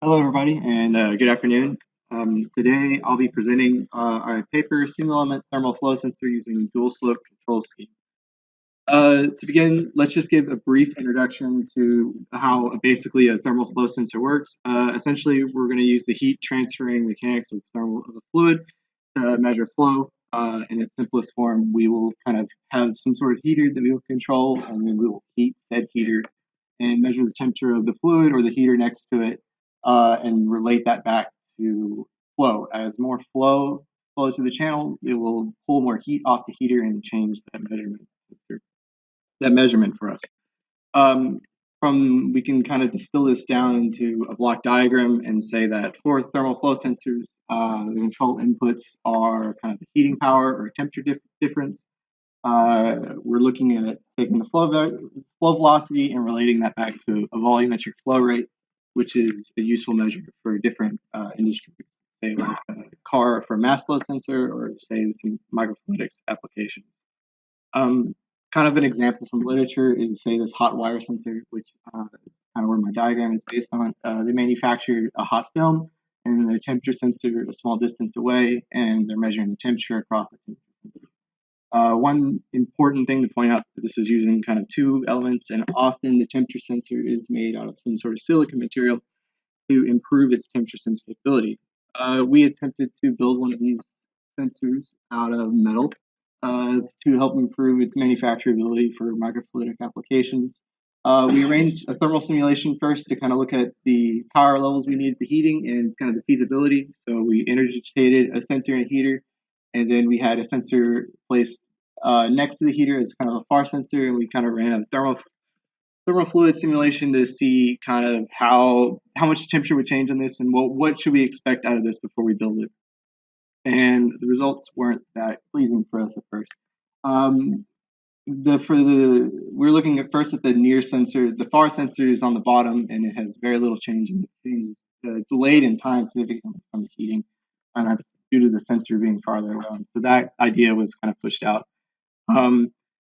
Hello, everybody, and good afternoon. Today, I'll be presenting our paper single-element thermal flow sensor using dual-slope control scheme. To begin, let's just give a brief introduction to how basically a thermal flow sensor works. Essentially, we're going to use the heat transferring mechanics of a fluid to measure flow. In its simplest form, we will kind of have some sort of heater that we will control, and then we will heat said heater and measure the temperature of the fluid or the heater next to it, and relate that back to flow. As more flow flows through the channel, it will pull more heat off the heater and change that measurement for us. We can kind of distill this down into a block diagram and say that for thermal flow sensors, the control inputs are kind of the heating power or temperature difference. We're looking at taking the flow velocity and relating that back to a volumetric flow rate, which is a useful measure for different industries, say like a car for mass flow sensor or say some microfluidics applications. Kind of an example from literature is say this hot wire sensor, which is kind of where my diagram is based on. They manufactured a hot film and a temperature sensor a small distance away, and they're measuring the temperature across the temperature sensor. One important thing to point out, this is using kind of two elements, and often the temperature sensor is made out of some sort of silicon material to improve its temperature sensitivity. We attempted to build one of these sensors out of metal to help improve its manufacturability for microfluidic applications. We arranged a thermal simulation first to kind of look at the power levels we needed the heating and kind of the feasibility. So we interdigitated a sensor and a heater, and then we had a sensor placed next to the heater as kind of a far sensor, and we kind of ran a thermal fluid simulation to see kind of how much temperature would change on this and what should we expect out of this before we build it. And the results weren't that pleasing for us at first. We're looking at first at the near sensor. The far sensor is on the bottom, and it has very little change, and it is delayed in time significantly from the heating, and that's due to the sensor being farther away. So that idea was kind of pushed out.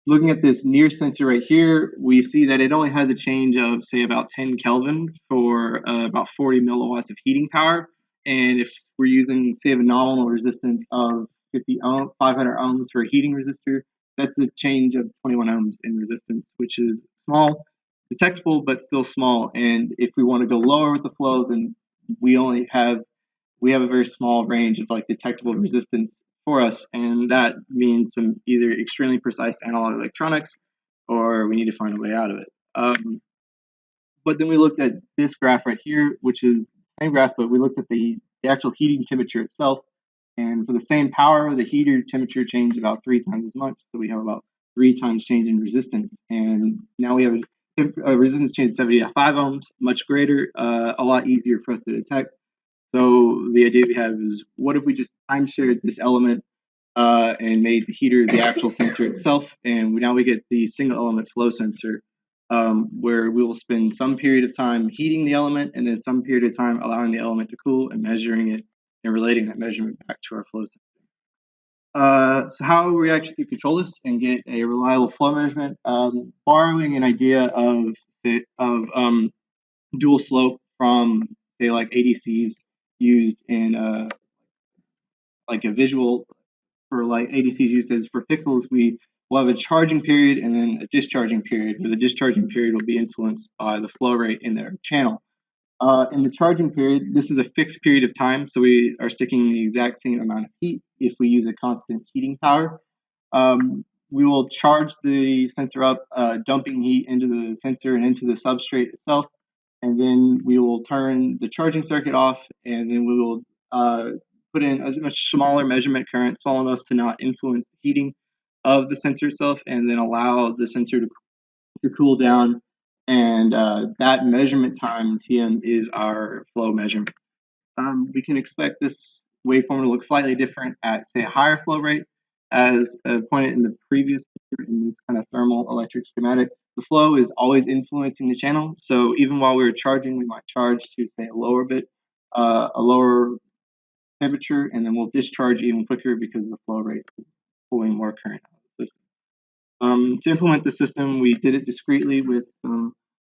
Looking at this near sensor right here, we see that it only has a change of, say, about 10 Kelvin for about 40 milliwatts of heating power. And if we're using, say, a nominal resistance of 500 ohms for a heating resistor, that's a change of 21 ohms in resistance, which is small, detectable, but still small. And if we want to go lower with the flow, then we have a very small range of like detectable resistance for us, and that means some either extremely precise analog electronics, or we need to find a way out of it. But then we looked at this graph right here, which is the same graph, but we looked at the actual heating temperature itself, and for the same power, the heater temperature changed about 3 times as much, so we have about 3 times change in resistance, and now we have a resistance change of 75 ohms, much greater, a lot easier for us to detect. So the idea we have is, what if we just time shared this element and made the heater the actual sensor itself, and now we get the single element flow sensor, where we will spend some period of time heating the element and then some period of time allowing the element to cool and measuring it and relating that measurement back to our flow sensor. So how we actually control this and get a reliable flow measurement? Borrowing an idea of dual slope from, say, like ADCs used in like a visual for like ADCs used as for pixels, we will have a charging period and then a discharging period, where the discharging period will be influenced by the flow rate in their channel. In the charging period, this is a fixed period of time, so we are sticking the exact same amount of heat if we use a constant heating power. We will charge the sensor up, dumping heat into the sensor and into the substrate itself, and then we will turn the charging circuit off, and then we will put in a much smaller measurement current, small enough to not influence the heating of the sensor itself, and then allow the sensor to cool down. And that measurement time, TM, is our flow measurement. We can expect this waveform to look slightly different at, say, a higher flow rate. As pointed in the previous picture in this kind of thermal electric schematic, the flow is always influencing the channel. So even while we're charging, we might charge to, say, a lower temperature, and then we'll discharge even quicker because the flow rate is pulling more current out of the system. To implement the system, we did it discreetly with an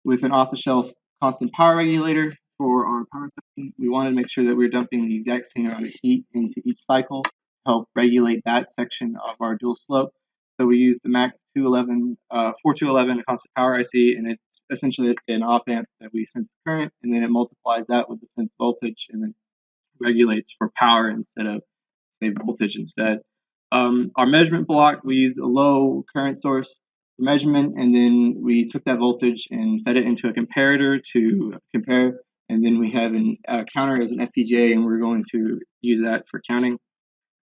off-the-shelf constant power regulator for our power section, we wanted to make sure that we were dumping the exact same amount of heat into each cycle to help regulate that section of our dual slope. So we used the Max 4211 constant power IC, and it's essentially an op amp that we sense the current, and then it multiplies that with the sense voltage, and then regulates for power instead of, say, voltage instead. Our measurement block, we used a low current source for measurement, and then we took that voltage and fed it into a comparator to compare, and then we have a counter as an FPGA, and we're going to use that for counting.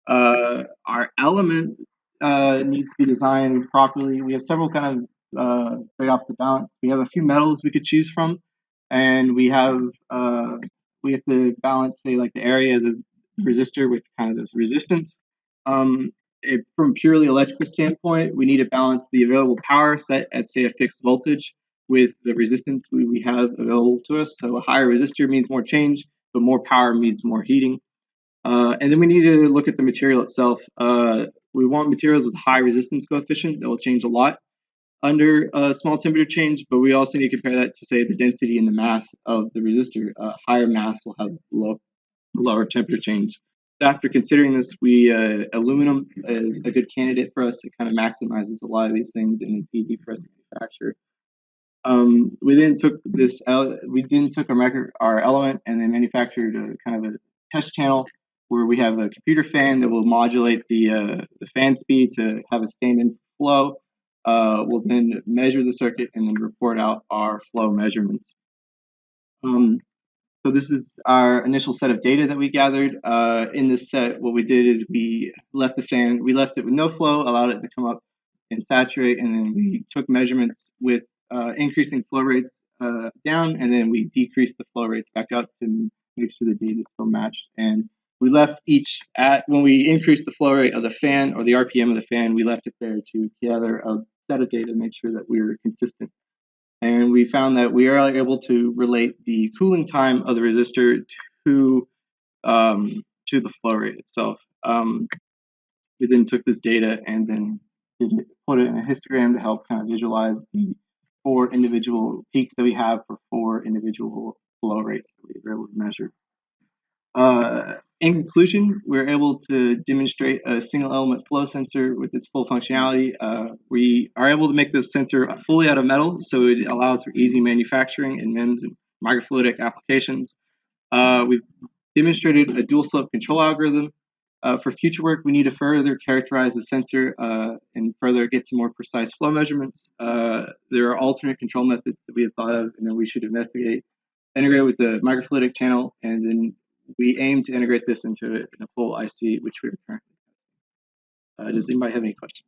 Our element needs to be designed properly. We have several kind of trade-offs to balance. We have a few metals we could choose from, and we have to balance, say, like the area of the resistor with kind of this resistance. From a purely electrical standpoint, we need to balance the available power set at, say, a fixed voltage with the resistance we have available to us. So a higher resistor means more change, but more power means more heating. And then we need to look at the material itself. We want materials with high resistance coefficient that will change a lot under a small temperature change, but we also need to compare that to, say, the density and the mass of the resistor. Higher mass will have lower temperature change. So after considering this, aluminum is a good candidate for us. It kind of maximizes a lot of these things, and it's easy for us to manufacture. We then took our element and then manufactured a kind of a test channel where we have a computer fan that will modulate the fan speed to have a stand-in flow. We'll then measure the circuit and then report out our flow measurements. So this is our initial set of data that we gathered. In this set, what we did is we left it with no flow, allowed it to come up and saturate, and then we took measurements with increasing flow rates down, and then we decreased the flow rates back up to make sure the data still matched. And we left when we increased the flow rate of the fan or the RPM of the fan, we left it there to gather a set of data to make sure that we were consistent. And we found that we are able to relate the cooling time of the resistor to the flow rate itself. We then took this data and then put it in a histogram to help kind of visualize the 4 individual peaks that we have for 4 individual flow rates that we were able to measure. In conclusion, we're able to demonstrate a single element flow sensor with its full functionality. We are able to make this sensor fully out of metal, so it allows for easy manufacturing in MEMS and microfluidic applications. We've demonstrated a dual slope control algorithm. For future work, we need to further characterize the sensor and further get some more precise flow measurements. There are alternate control methods that we have thought of and then we should integrate with the microfluidic channel, and then we aim to integrate this into a full IC, which we are currently testing. Does anybody have any questions?